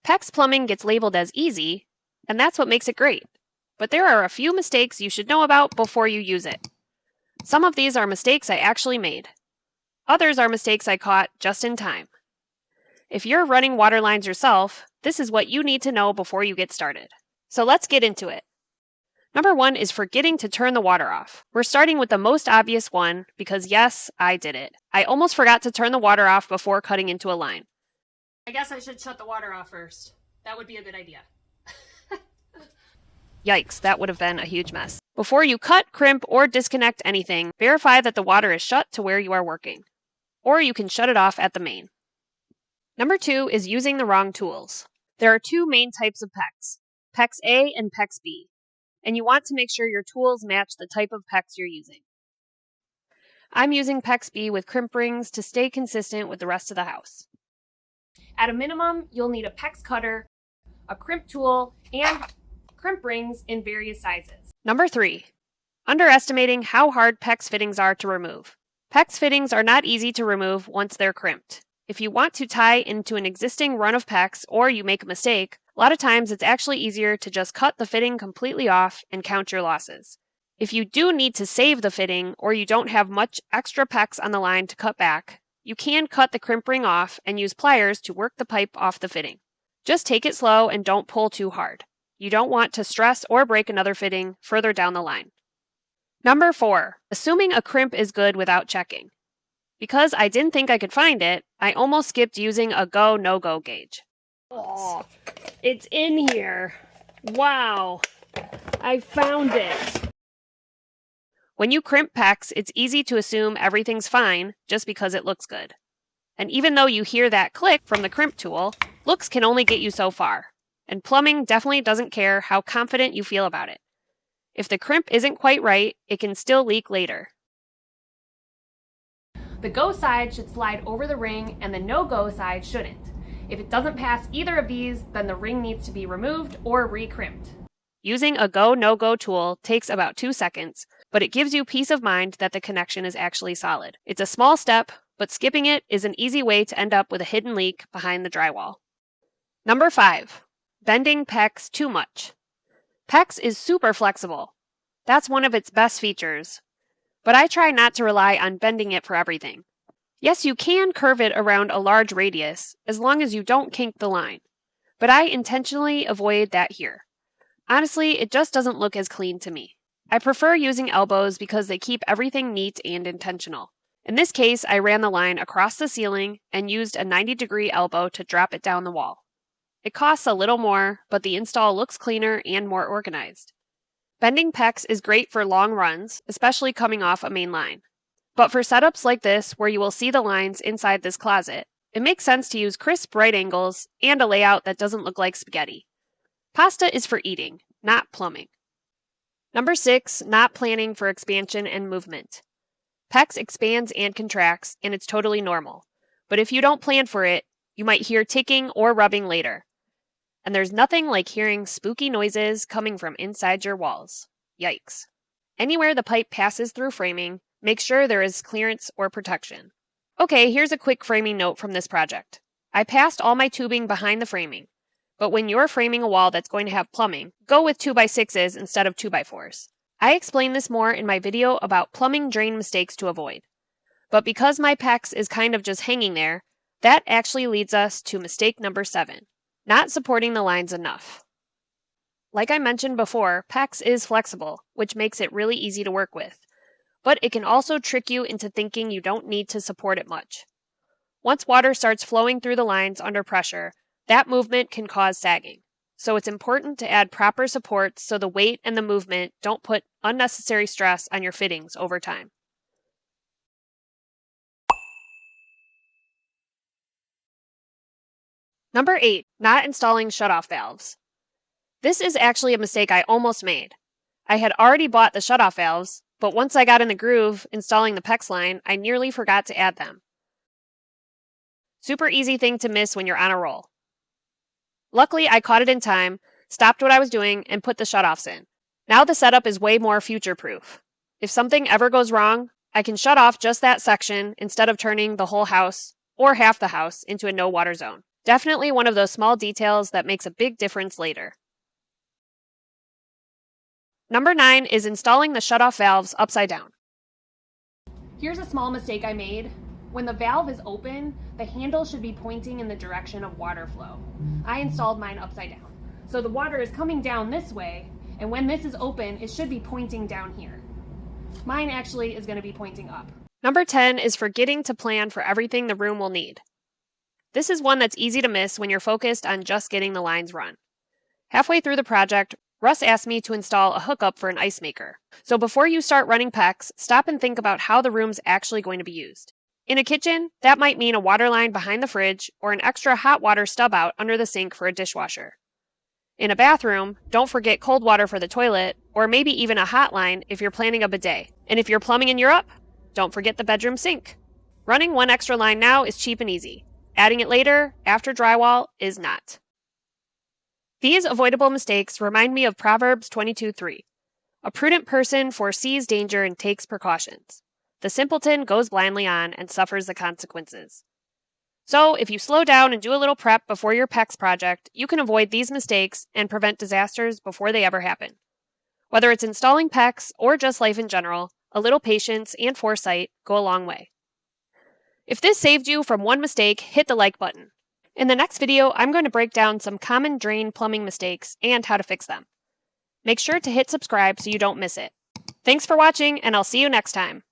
PEX plumbing gets labeled as easy, and that's what makes it great. But there are a few mistakes you should know about before you use it. Some of these are mistakes I actually made. Others are mistakes I caught just in time. If you're running water lines yourself, this is what you need to know before you get started. So let's get into it. Number 1 is forgetting to turn the water off. We're starting with the most obvious one because yes, I did it. I almost forgot to turn the water off before cutting into a line. I guess I should shut the water off first. That would be a good idea. Yikes, that would have been a huge mess. Before you cut, crimp, or disconnect anything, verify that the water is shut to where you are working. Or you can shut it off at the main. Number 2 is using the wrong tools. There are two main types of PEX, PEX A and PEX B, and you want to make sure your tools match the type of PEX you're using. I'm using PEX B with crimp rings to stay consistent with the rest of the house. At a minimum, you'll need a PEX cutter, a crimp tool, and crimp rings in various sizes. Number 3, underestimating how hard PEX fittings are to remove. PEX fittings are not easy to remove once they're crimped. If you want to tie into an existing run of PEX or you make a mistake, a lot of times it's actually easier to just cut the fitting completely off and count your losses. If you do need to save the fitting or you don't have much extra PEX on the line to cut back, you can cut the crimp ring off and use pliers to work the pipe off the fitting. Just take it slow and don't pull too hard. You don't want to stress or break another fitting further down the line. Number 4, assuming a crimp is good without checking. Because I didn't think I could find it, I almost skipped using a go, no-go gauge. Oh, it's in here. Wow, I found it. When you crimp PEX, it's easy to assume everything's fine just because it looks good. And even though you hear that click from the crimp tool, looks can only get you so far. And plumbing definitely doesn't care how confident you feel about it. If the crimp isn't quite right, it can still leak later. The go side should slide over the ring and the no-go side shouldn't. If it doesn't pass either of these, then the ring needs to be removed or re-crimped. Using a go, no-go tool takes about 2 seconds, but it gives you peace of mind that the connection is actually solid. It's a small step, but skipping it is an easy way to end up with a hidden leak behind the drywall. Number 5, bending PEX too much. PEX is super flexible. That's one of its best features. But I try not to rely on bending it for everything. Yes, you can curve it around a large radius, as long as you don't kink the line. But I intentionally avoid that here. Honestly, it just doesn't look as clean to me. I prefer using elbows because they keep everything neat and intentional. In this case, I ran the line across the ceiling and used a 90-degree elbow to drop it down the wall. It costs a little more, but the install looks cleaner and more organized. Bending PEX is great for long runs, especially coming off a main line. But for setups like this, where you will see the lines inside this closet, it makes sense to use crisp right angles and a layout that doesn't look like spaghetti. Pasta is for eating, not plumbing. Number 6, not planning for expansion and movement. PEX expands and contracts, and it's totally normal. But if you don't plan for it, you might hear ticking or rubbing later. And there's nothing like hearing spooky noises coming from inside your walls. Yikes. Anywhere the pipe passes through framing, make sure there is clearance or protection. Okay, here's a quick framing note from this project. I passed all my tubing behind the framing, but when you're framing a wall that's going to have plumbing, go with 2x6s instead of 2x4s. I explain this more in my video about plumbing drain mistakes to avoid. But because my PEX is kind of just hanging there, that actually leads us to mistake number 7. Not supporting the lines enough. Like I mentioned before, PEX is flexible, which makes it really easy to work with. But it can also trick you into thinking you don't need to support it much. Once water starts flowing through the lines under pressure, that movement can cause sagging. So it's important to add proper support so the weight and the movement don't put unnecessary stress on your fittings over time. Number 8, not installing shutoff valves. This is actually a mistake I almost made. I had already bought the shutoff valves, but once I got in the groove installing the PEX line, I nearly forgot to add them. Super easy thing to miss when you're on a roll. Luckily, I caught it in time, stopped what I was doing, and put the shutoffs in. Now the setup is way more future-proof. If something ever goes wrong, I can shut off just that section instead of turning the whole house, or half the house, into a no-water zone. Definitely one of those small details that makes a big difference later. Number 9 is installing the shutoff valves upside down. Here's a small mistake I made. When the valve is open, the handle should be pointing in the direction of water flow. I installed mine upside down. So the water is coming down this way, and when this is open, it should be pointing down here. Mine actually is going to be pointing up. Number 10 is forgetting to plan for everything the room will need. This is one that's easy to miss when you're focused on just getting the lines run. Halfway through the project, Russ asked me to install a hookup for an ice maker. So before you start running PEX, stop and think about how the room's actually going to be used. In a kitchen, that might mean a water line behind the fridge or an extra hot water stub out under the sink for a dishwasher. In a bathroom, don't forget cold water for the toilet, or maybe even a hot line if you're planning a bidet. And if you're plumbing in Europe, don't forget the bedroom sink. Running one extra line now is cheap and easy. Adding it later, after drywall, is not. These avoidable mistakes remind me of Proverbs 22:3. A prudent person foresees danger and takes precautions. The simpleton goes blindly on and suffers the consequences. So, if you slow down and do a little prep before your PEX project, you can avoid these mistakes and prevent disasters before they ever happen. Whether it's installing PEX or just life in general, a little patience and foresight go a long way. If this saved you from one mistake, hit the like button. In the next video, I'm going to break down some common drain plumbing mistakes and how to fix them. Make sure to hit subscribe so you don't miss it. Thanks for watching, and I'll see you next time.